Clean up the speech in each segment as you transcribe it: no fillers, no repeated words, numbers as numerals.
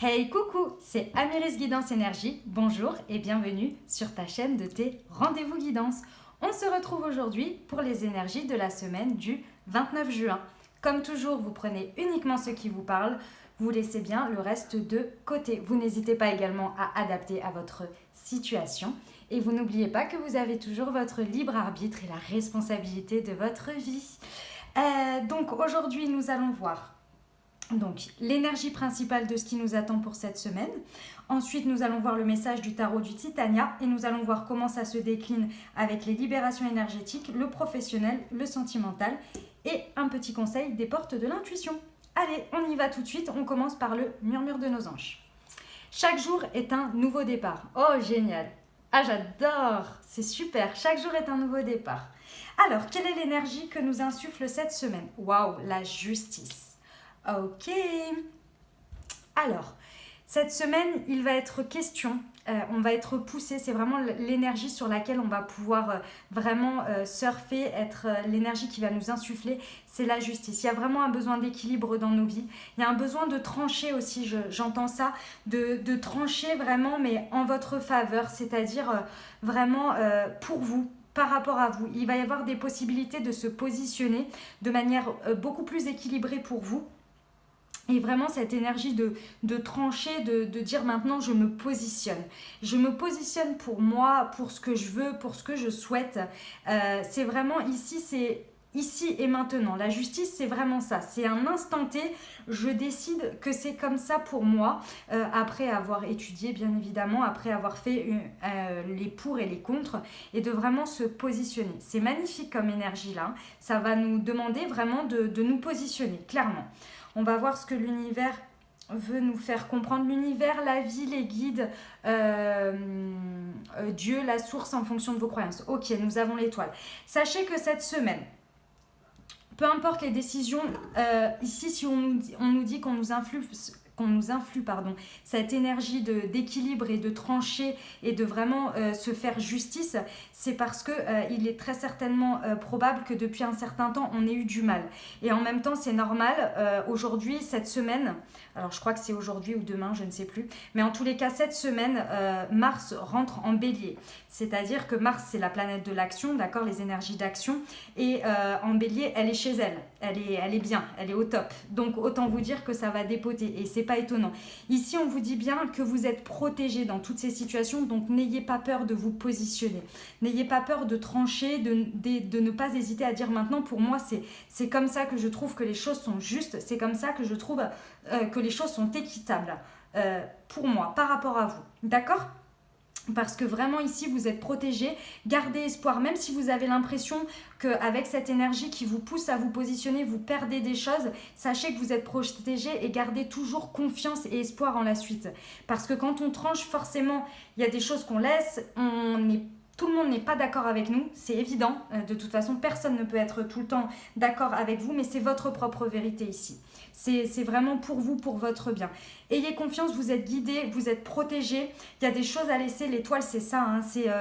Hey coucou, c'est Amiris Guidance Énergie. Bonjour et bienvenue sur ta chaîne de tes rendez-vous guidance. On se retrouve aujourd'hui pour les énergies de la semaine du 29 juin. Comme toujours, vous prenez uniquement ce qui vous parle, vous laissez bien le reste de côté. Vous n'hésitez pas également à adapter à votre situation et vous n'oubliez pas que vous avez toujours votre libre arbitre et la responsabilité de votre vie. Donc aujourd'hui, nous allons voir l'énergie principale de ce qui nous attend pour cette semaine. Ensuite, nous allons voir le message du tarot du Titania et nous allons voir comment ça se décline avec les libérations énergétiques, le professionnel, le sentimental et un petit conseil des portes de l'intuition. Allez, on y va tout de suite. On commence par le murmure de nos anges. Chaque jour est un nouveau départ. Oh, génial! Ah, j'adore! C'est super! Chaque jour est un nouveau départ. Alors, quelle est l'énergie que nous insuffle cette semaine? Waouh, la justice! Ok. Alors, cette semaine, il va être question, on va être poussé, c'est vraiment l'énergie sur laquelle on va pouvoir vraiment surfer, être l'énergie qui va nous insuffler, c'est la justice. Il y a vraiment un besoin d'équilibre dans nos vies. Il y a un besoin de trancher aussi, j'entends ça, de trancher vraiment, mais en votre faveur, c'est-à-dire vraiment pour vous. Par rapport à vous, il va y avoir des possibilités de se positionner de manière beaucoup plus équilibrée pour vous. Et vraiment cette énergie de trancher, de dire maintenant je me positionne. Je me positionne pour moi, pour ce que je veux, pour ce que je souhaite. C'est vraiment ici, c'est ici et maintenant. La justice, c'est vraiment ça. C'est un instant T, je décide que c'est comme ça pour moi, après avoir étudié bien évidemment, après avoir fait les pour et les contre, et de vraiment se positionner. C'est magnifique comme énergie là. Ça va nous demander vraiment de nous positionner, clairement. On va voir ce que l'univers veut nous faire comprendre. L'univers, la vie, les guides, Dieu, la source en fonction de vos croyances. Ok, nous avons l'étoile. Sachez que cette semaine, peu importe les décisions, ici si on nous dit qu'on nous influe cette énergie d'équilibre et de trancher et de vraiment se faire justice, c'est parce que il est très certainement probable que depuis un certain temps on ait eu du mal. Et en même temps c'est normal, aujourd'hui, cette semaine, alors je crois que c'est aujourd'hui ou demain, je ne sais plus, mais en tous les cas cette semaine, Mars rentre en bélier. C'est-à-dire que Mars c'est la planète de l'action, d'accord, les énergies d'action, et en bélier elle est chez elle, elle est bien, elle est au top. Donc autant vous dire que ça va dépoter et c'est pas étonnant. Ici on vous dit bien que vous êtes protégé dans toutes ces situations, donc n'ayez pas peur de vous positionner, n'ayez pas peur de trancher, de ne pas hésiter à dire maintenant pour moi c'est comme ça que je trouve que les choses sont justes, c'est comme ça que je trouve que les choses sont équitables pour moi, par rapport à vous, d'accord ? Parce que vraiment ici vous êtes protégé, gardez espoir, même si vous avez l'impression qu'avec cette énergie qui vous pousse à vous positionner, vous perdez des choses, sachez que vous êtes protégé et gardez toujours confiance et espoir en la suite. Parce que quand on tranche, forcément, il y a des choses qu'on laisse, tout le monde n'est pas d'accord avec nous, c'est évident. De toute façon, personne ne peut être tout le temps d'accord avec vous, mais c'est votre propre vérité ici. C'est vraiment pour vous, pour votre bien. Ayez confiance, vous êtes guidés, vous êtes protégés. Il y a des choses à laisser. L'étoile, c'est ça. Hein, c'est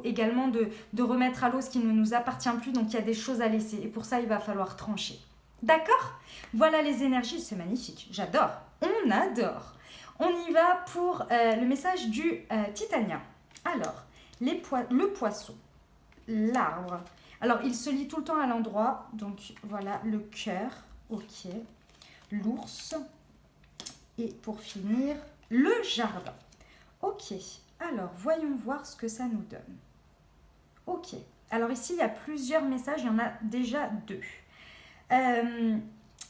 également de remettre à l'eau ce qui ne nous appartient plus. Donc, il y a des choses à laisser. Et pour ça, il va falloir trancher. D'accord ? Voilà les énergies. C'est magnifique. J'adore. On adore. On y va pour le message du Titania. Alors, le poisson, l'arbre. Alors, il se lit tout le temps à l'endroit. Donc, voilà, le cœur. Ok. L'ours. Et pour finir, le jardin. Ok. Alors, voyons voir ce que ça nous donne. Ok. Alors, ici, il y a plusieurs messages. Il y en a déjà deux.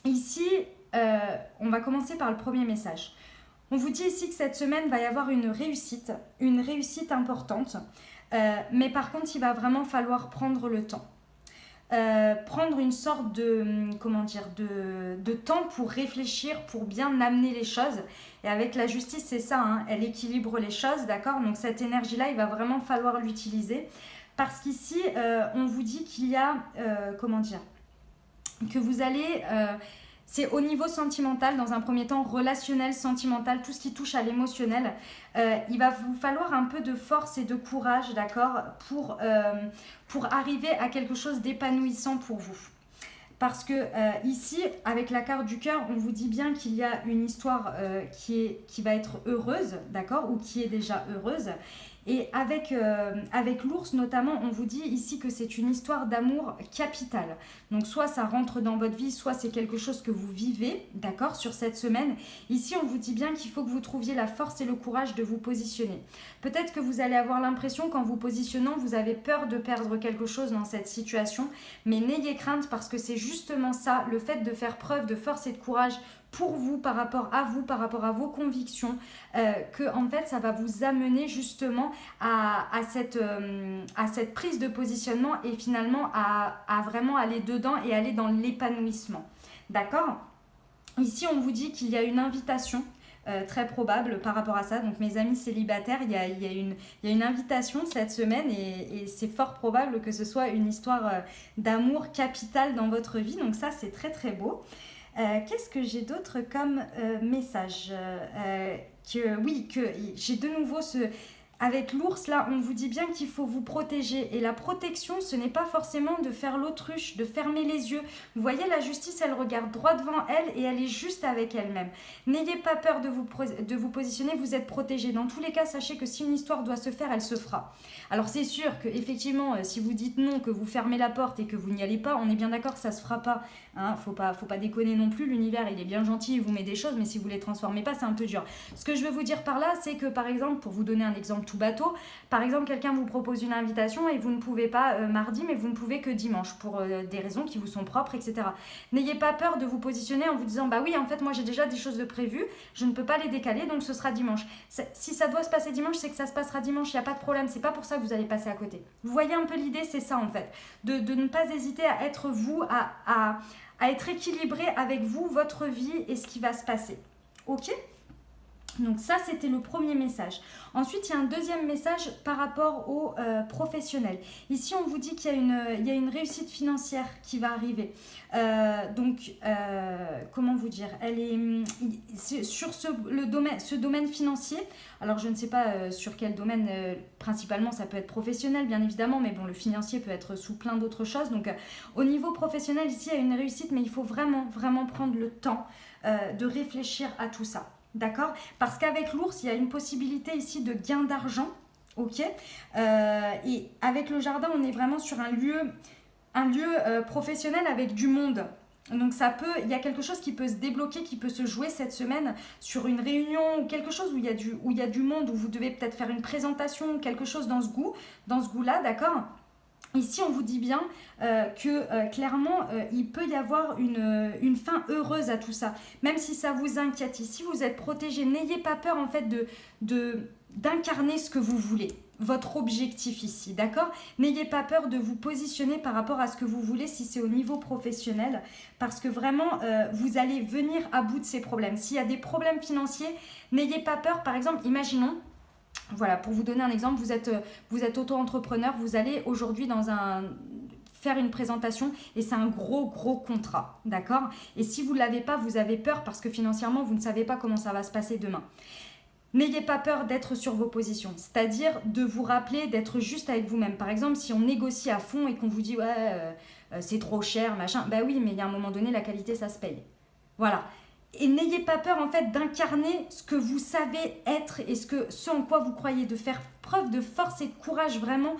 Ici, on va commencer par le premier message. On vous dit ici que cette semaine va y avoir une réussite importante, mais par contre il va vraiment falloir prendre le temps. Prendre une sorte de temps pour réfléchir, pour bien amener les choses. Et avec la justice, c'est ça, hein, elle équilibre les choses, d'accord ? Donc cette énergie-là, il va vraiment falloir l'utiliser. Parce qu'ici, on vous dit qu'il y a, que vous allez... c'est au niveau sentimental, dans un premier temps, relationnel, sentimental, tout ce qui touche à l'émotionnel. Il va vous falloir un peu de force et de courage, d'accord, pour arriver à quelque chose d'épanouissant pour vous. parce que ici, avec la carte du cœur, on vous dit bien qu'il y a une histoire qui va être heureuse, d'accord, ou qui est déjà heureuse. Et avec l'ours notamment, on vous dit ici que c'est une histoire d'amour capitale. Donc soit ça rentre dans votre vie, soit c'est quelque chose que vous vivez, d'accord, sur cette semaine. Ici, on vous dit bien qu'il faut que vous trouviez la force et le courage de vous positionner. Peut-être que vous allez avoir l'impression qu'en vous positionnant, vous avez peur de perdre quelque chose dans cette situation, mais n'ayez crainte parce que c'est justement ça, le fait de faire preuve de force et de courage pour vous, par rapport à vos convictions, que en fait ça va vous amener justement à cette prise de positionnement et finalement à vraiment aller dedans et aller dans l'épanouissement. D'accord ? Ici on vous dit qu'il y a une invitation très probable par rapport à ça. Donc mes amis célibataires, il y a une invitation cette semaine et c'est fort probable que ce soit une histoire d'amour capital dans votre vie. Donc ça c'est très très beau. Qu'est-ce que j'ai d'autre comme message que j'ai de nouveau avec l'ours, là, on vous dit bien qu'il faut vous protéger. Et la protection, ce n'est pas forcément de faire l'autruche, de fermer les yeux. Vous voyez, la justice, elle regarde droit devant elle et elle est juste avec elle-même. N'ayez pas peur de vous positionner, vous êtes protégé. Dans tous les cas, sachez que si une histoire doit se faire, elle se fera. Alors c'est sûr qu'effectivement, si vous dites non, que vous fermez la porte et que vous n'y allez pas, on est bien d'accord que ça ne se fera pas. Hein, faut pas déconner non plus, l'univers, il est bien gentil, il vous met des choses, mais si vous ne les transformez pas, c'est un peu dur. Ce que je veux vous dire par là, c'est que par exemple, pour vous donner un exemple tout bateau, par exemple quelqu'un vous propose une invitation et vous ne pouvez pas mardi mais vous ne pouvez que dimanche pour des raisons qui vous sont propres, etc. N'ayez pas peur de vous positionner en vous disant bah oui en fait moi j'ai déjà des choses de prévues, je ne peux pas les décaler donc ce sera dimanche. Si ça doit se passer dimanche, c'est que ça se passera dimanche, il n'y a pas de problème, c'est pas pour ça que vous allez passer à côté. Vous voyez un peu l'idée, c'est ça en fait, de ne pas hésiter à être vous, à être équilibré avec vous, votre vie et ce qui va se passer. Ok ? Donc ça, c'était le premier message. Ensuite, il y a un deuxième message par rapport aux professionnels. Ici, on vous dit qu'il y a une réussite financière qui va arriver. Comment vous dire, elle est sur ce domaine financier. Alors, je ne sais pas sur quel domaine, principalement, ça peut être professionnel, bien évidemment, mais bon, le financier peut être sous plein d'autres choses. Donc, au niveau professionnel, ici, il y a une réussite, mais il faut vraiment, vraiment prendre le temps de réfléchir à tout ça. D'accord ? Parce qu'avec l'ours, il y a une possibilité ici de gain d'argent. Ok ? Et avec le jardin, on est vraiment sur un lieu professionnel avec du monde. Donc il y a quelque chose qui peut se débloquer, qui peut se jouer cette semaine sur une réunion ou quelque chose où il y a du monde, où vous devez peut-être faire une présentation ou quelque chose dans ce goût-là, d'accord ? Ici, on vous dit bien que clairement, il peut y avoir une fin heureuse à tout ça, même si ça vous inquiète. Ici, vous êtes protégé. N'ayez pas peur en fait d'incarner ce que vous voulez, votre objectif ici, d'accord ? N'ayez pas peur de vous positionner par rapport à ce que vous voulez si c'est au niveau professionnel, parce que vraiment, vous allez venir à bout de ces problèmes. S'il y a des problèmes financiers, n'ayez pas peur. Par exemple, imaginons, voilà, pour vous donner un exemple, vous êtes auto-entrepreneur, vous allez aujourd'hui faire une présentation et c'est un gros contrat, d'accord ? Et si vous ne l'avez pas, vous avez peur parce que financièrement, vous ne savez pas comment ça va se passer demain. N'ayez pas peur d'être sur vos positions, c'est-à-dire de vous rappeler d'être juste avec vous-même. Par exemple, si on négocie à fond et qu'on vous dit « ouais, c'est trop cher, machin », bah oui, mais il y a un moment donné, la qualité, ça se paye. Voilà. Et n'ayez pas peur en fait d'incarner ce que vous savez être et ce en quoi vous croyez, de faire preuve de force et de courage vraiment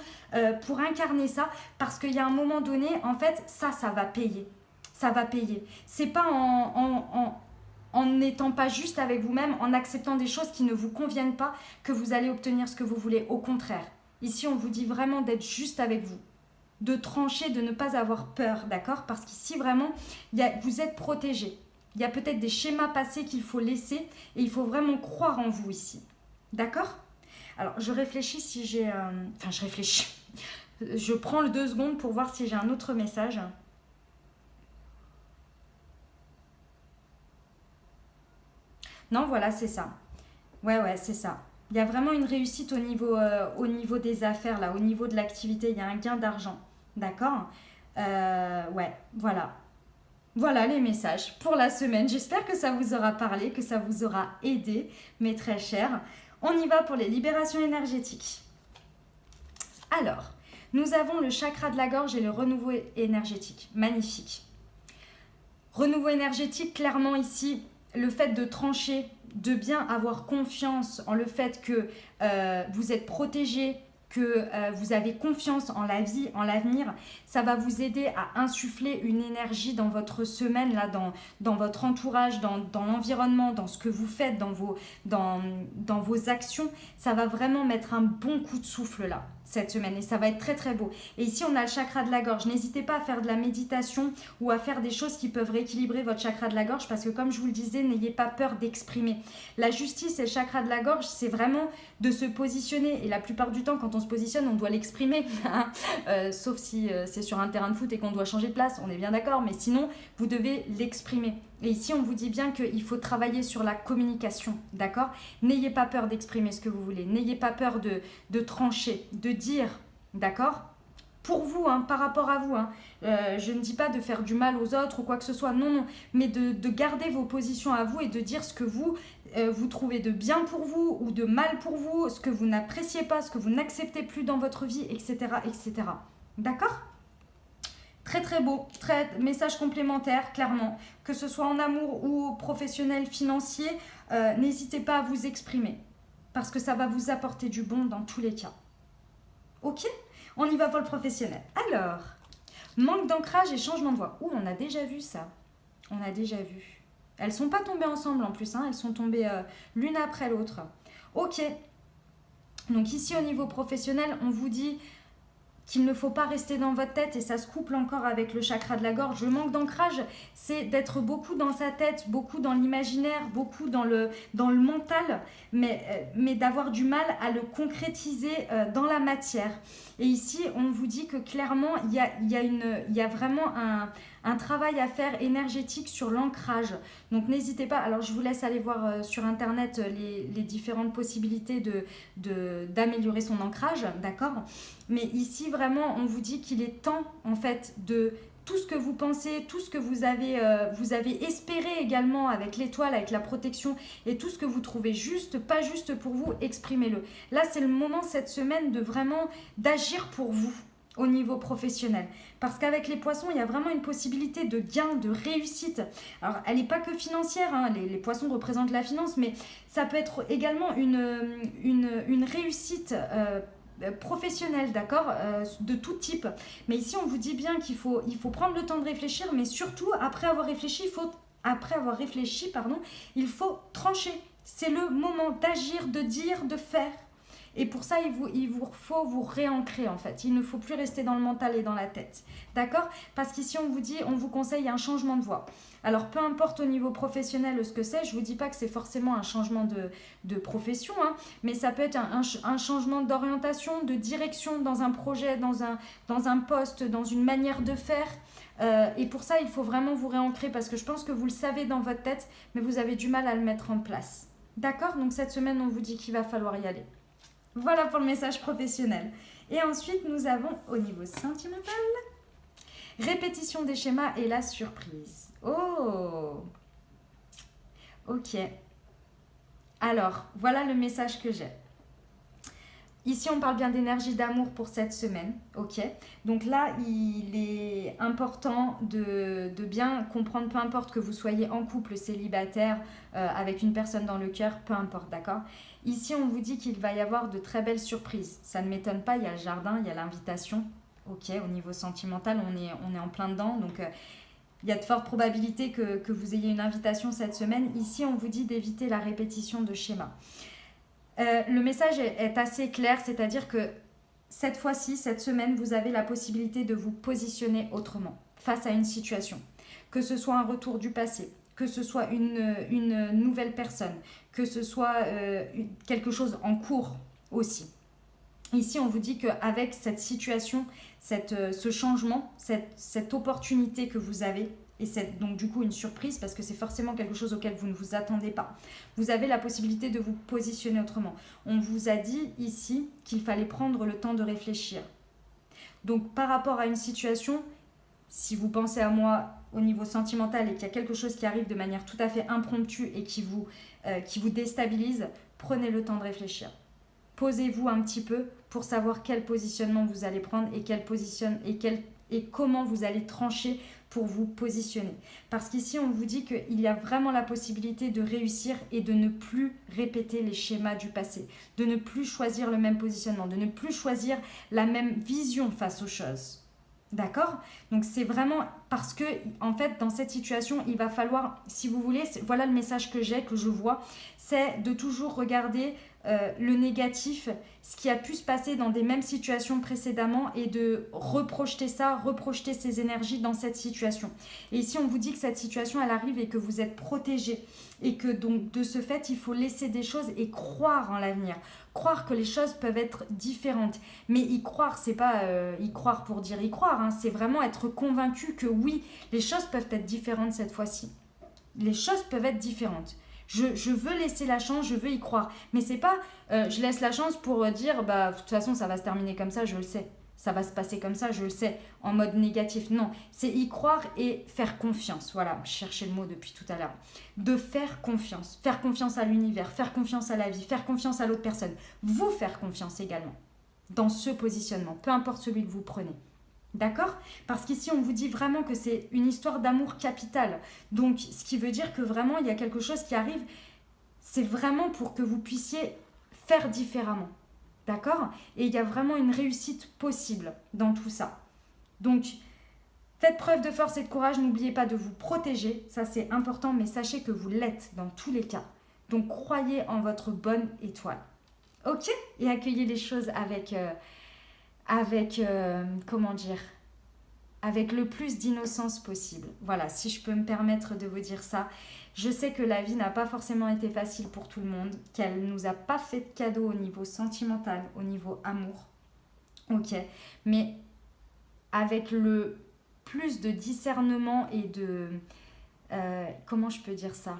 pour incarner ça, parce qu'il y a un moment donné, en fait, ça va payer. Ça va payer. C'est pas en n'étant pas juste avec vous-même, en acceptant des choses qui ne vous conviennent pas, que vous allez obtenir ce que vous voulez. Au contraire, ici on vous dit vraiment d'être juste avec vous, de trancher, de ne pas avoir peur, d'accord ? Parce qu'ici vraiment, vous êtes protégé. Il y a peut-être des schémas passés qu'il faut laisser et il faut vraiment croire en vous ici. D'accord ? Alors, je réfléchis si j'ai... je réfléchis. Je prends le 2 secondes pour voir si j'ai un autre message. Non, voilà, c'est ça. Ouais, c'est ça. Il y a vraiment une réussite au niveau des affaires, là, au niveau de l'activité. Il y a un gain d'argent. D'accord ? Ouais, voilà. Voilà les messages pour la semaine. J'espère que ça vous aura parlé, que ça vous aura aidé, mes très chers. On y va pour les libérations énergétiques. Alors, nous avons le chakra de la gorge et le renouveau énergétique. Magnifique. Renouveau énergétique, clairement ici, le fait de trancher, de bien avoir confiance en le fait que vous êtes protégé, que vous avez confiance en la vie, en l'avenir, ça va vous aider à insuffler une énergie dans votre semaine, là, dans votre entourage, dans l'environnement, dans ce que vous faites, dans vos actions. Ça va vraiment mettre un bon coup de souffle là, cette semaine, et ça va être très très beau. Et ici, on a le chakra de la gorge. N'hésitez pas à faire de la méditation ou à faire des choses qui peuvent rééquilibrer votre chakra de la gorge, parce que comme je vous le disais, n'ayez pas peur d'exprimer. La justice et le chakra de la gorge, c'est vraiment de se positionner, et la plupart du temps, quand on se positionne, on doit l'exprimer, sauf si c'est sur un terrain de foot et qu'on doit changer de place, on est bien d'accord, mais sinon, vous devez l'exprimer. Et ici, on vous dit bien qu'il faut travailler sur la communication, d'accord? N'ayez pas peur d'exprimer ce que vous voulez, n'ayez pas peur de trancher, de dire, d'accord? Pour vous, hein, par rapport à vous, hein. Je ne dis pas de faire du mal aux autres ou quoi que ce soit, non, non, mais de garder vos positions à vous et de dire ce que vous trouvez de bien pour vous ou de mal pour vous, ce que vous n'appréciez pas, ce que vous n'acceptez plus dans votre vie, etc., etc. D'accord? Très très beau, très message complémentaire, clairement. Que ce soit en amour ou professionnel, financier, n'hésitez pas à vous exprimer. Parce que ça va vous apporter du bon dans tous les cas. Ok? On y va pour le professionnel. Alors, manque d'ancrage et changement de voix. Ouh, on a déjà vu ça. On a déjà vu. Elles ne sont pas tombées ensemble en plus, hein. Elles sont tombées l'une après l'autre. Ok. Donc ici, au niveau professionnel, on vous dit qu'il ne faut pas rester dans votre tête, et ça se couple encore avec le chakra de la gorge. Le manque d'ancrage, c'est d'être beaucoup dans sa tête, beaucoup dans l'imaginaire, beaucoup dans le mental, mais d'avoir du mal à le concrétiser dans la matière. Et ici, on vous dit que clairement, il y a vraiment un travail à faire énergétique sur l'ancrage. Donc n'hésitez pas, alors je vous laisse aller voir sur internet les différentes possibilités d'améliorer son ancrage, d'accord? Mais ici vraiment on vous dit qu'il est temps en fait de tout ce que vous pensez, tout ce que vous avez espéré également avec l'étoile, avec la protection, et tout ce que vous trouvez juste, pas juste pour vous, exprimez-le. Là c'est le moment cette semaine de vraiment d'agir pour vous au niveau professionnel. Parce qu'avec les poissons, il y a vraiment une possibilité de gain, de réussite. Alors, elle n'est pas que financière, hein. Les poissons représentent la finance, mais ça peut être également une réussite professionnelle, d'accord, de tout type. Mais ici, on vous dit bien qu'il faut prendre le temps de réfléchir, mais surtout, après avoir réfléchi, il faut trancher. C'est le moment d'agir, de dire, de faire. Et pour ça, il vous faut vous réancrer en fait. Il ne faut plus rester dans le mental et dans la tête. D'accord? Parce qu'ici, on vous conseille un changement de voie. Alors, peu importe au niveau professionnel ce que c'est, je ne vous dis pas que c'est forcément un changement de profession, hein, mais ça peut être un changement d'orientation, de direction dans un projet, dans un poste, dans une manière de faire. Et pour ça, il faut vraiment vous réancrer, parce que je pense que vous le savez dans votre tête, mais vous avez du mal à le mettre en place. D'accord? Donc cette semaine, on vous dit qu'il va falloir y aller. Voilà pour le message professionnel. Et ensuite, nous avons au niveau sentimental, répétition des schémas et la surprise. Oh! Ok. Alors, voilà le message que j'ai. Ici, on parle bien d'énergie d'amour pour cette semaine, ok? Donc là, il est important de bien comprendre, peu importe que vous soyez en couple, célibataire, avec une personne dans le cœur, peu importe, d'accord? Ici, on vous dit qu'il va y avoir de très belles surprises. Ça ne m'étonne pas, il y a le jardin, il y a l'invitation, ok? Au niveau sentimental, on est en plein dedans, donc il y a de fortes probabilités que vous ayez une invitation cette semaine. Ici, on vous dit d'éviter la répétition de schémas. Le message est assez clair, c'est-à-dire que cette fois-ci, cette semaine, vous avez la possibilité de vous positionner autrement face à une situation. Que ce soit un retour du passé, que ce soit une nouvelle personne, que ce soit quelque chose en cours aussi. Ici, on vous dit qu'avec cette situation, ce changement, cette opportunité que vous avez, et c'est donc du coup une surprise parce que c'est forcément quelque chose auquel vous ne vous attendez pas. Vous avez la possibilité de vous positionner autrement. On vous a dit ici qu'il fallait prendre le temps de réfléchir. Donc par rapport à une situation, si vous pensez à moi au niveau sentimental et qu'il y a quelque chose qui arrive de manière tout à fait impromptue et qui vous déstabilise, prenez le temps de réfléchir. Posez-vous un petit peu pour savoir quel positionnement vous allez prendre et comment vous allez trancher pour vous positionner. Parce qu'ici, on vous dit qu'il y a vraiment la possibilité de réussir et de ne plus répéter les schémas du passé, de ne plus choisir le même positionnement, de ne plus choisir la même vision face aux choses. D'accord? Donc c'est vraiment parce que, en fait, dans cette situation, il va falloir, si vous voulez, voilà le message que j'ai, que je vois, c'est de toujours regarder le négatif, ce qui a pu se passer dans des mêmes situations précédemment et de reprojeter ça, reprojeter ces énergies dans cette situation. Et ici, on vous dit que cette situation, elle arrive et que vous êtes protégé et que donc de ce fait, il faut laisser des choses et croire en l'avenir. Croire que les choses peuvent être différentes. Mais y croire, c'est pas y croire pour dire y croire, hein, c'est vraiment être convaincu que oui, les choses peuvent être différentes cette fois-ci. Les choses peuvent être différentes. Je veux laisser la chance, je veux y croire. Mais c'est pas je laisse la chance pour dire bah de toute façon ça va se terminer comme ça, je le sais. Ça va se passer comme ça, je le sais, en mode négatif. Non, c'est y croire et faire confiance. Voilà, je cherchais le mot depuis tout à l'heure. De faire confiance à l'univers, faire confiance à la vie, faire confiance à l'autre personne. Vous faire confiance également dans ce positionnement, peu importe celui que vous prenez. D'accord? Parce qu'ici, on vous dit vraiment que c'est une histoire d'amour capital. Donc, ce qui veut dire que vraiment, il y a quelque chose qui arrive. C'est vraiment pour que vous puissiez faire différemment. D'accord? Et il y a vraiment une réussite possible dans tout ça. Donc, faites preuve de force et de courage. N'oubliez pas de vous protéger. Ça, c'est important, mais sachez que vous l'êtes dans tous les cas. Donc, croyez en votre bonne étoile. Ok? Et accueillez les choses avec comment dire, avec le plus d'innocence possible. Voilà, si je peux me permettre de vous dire ça. Je sais que la vie n'a pas forcément été facile pour tout le monde, qu'elle ne nous a pas fait de cadeaux au niveau sentimental, au niveau amour. Ok, mais avec le plus de discernement et de... comment je peux dire ça?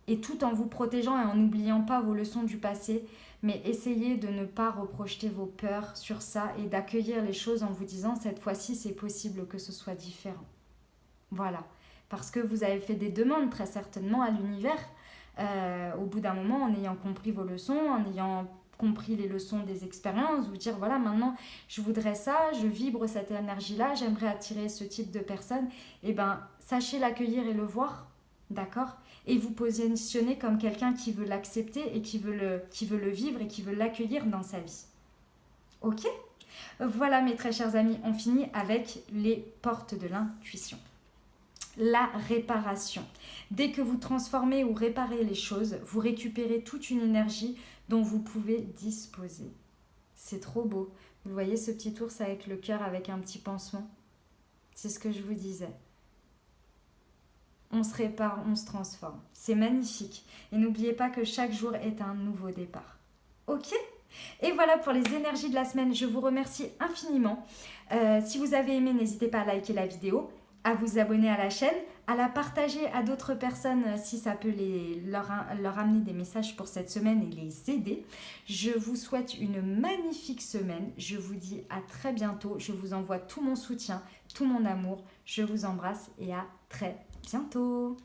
Et tout en vous protégeant et en n'oubliant pas vos leçons du passé, mais essayez de ne pas reprojeter vos peurs sur ça et d'accueillir les choses en vous disant cette fois-ci c'est possible que ce soit différent. Voilà, parce que vous avez fait des demandes très certainement à l'univers au bout d'un moment en ayant compris vos leçons, en ayant compris les leçons des expériences, vous dire voilà maintenant je voudrais ça, je vibre cette énergie-là, j'aimerais attirer ce type de personne, et ben sachez l'accueillir et le voir, d'accord ? Et vous positionnez comme quelqu'un qui veut l'accepter et qui veut le vivre et qui veut l'accueillir dans sa vie. Ok ? Voilà mes très chers amis, on finit avec les portes de l'intuition. La réparation. Dès que vous transformez ou réparez les choses, vous récupérez toute une énergie dont vous pouvez disposer. C'est trop beau. Vous voyez ce petit ours avec le cœur avec un petit pansement ? C'est ce que je vous disais. On se répare, on se transforme. C'est magnifique. Et n'oubliez pas que chaque jour est un nouveau départ. Ok ? Et voilà pour les énergies de la semaine. Je vous remercie infiniment. Si vous avez aimé, n'hésitez pas à liker la vidéo, à vous abonner à la chaîne, à la partager à d'autres personnes si ça peut leur amener des messages pour cette semaine et les aider. Je vous souhaite une magnifique semaine. Je vous dis à très bientôt. Je vous envoie tout mon soutien, tout mon amour. Je vous embrasse et à très bientôt.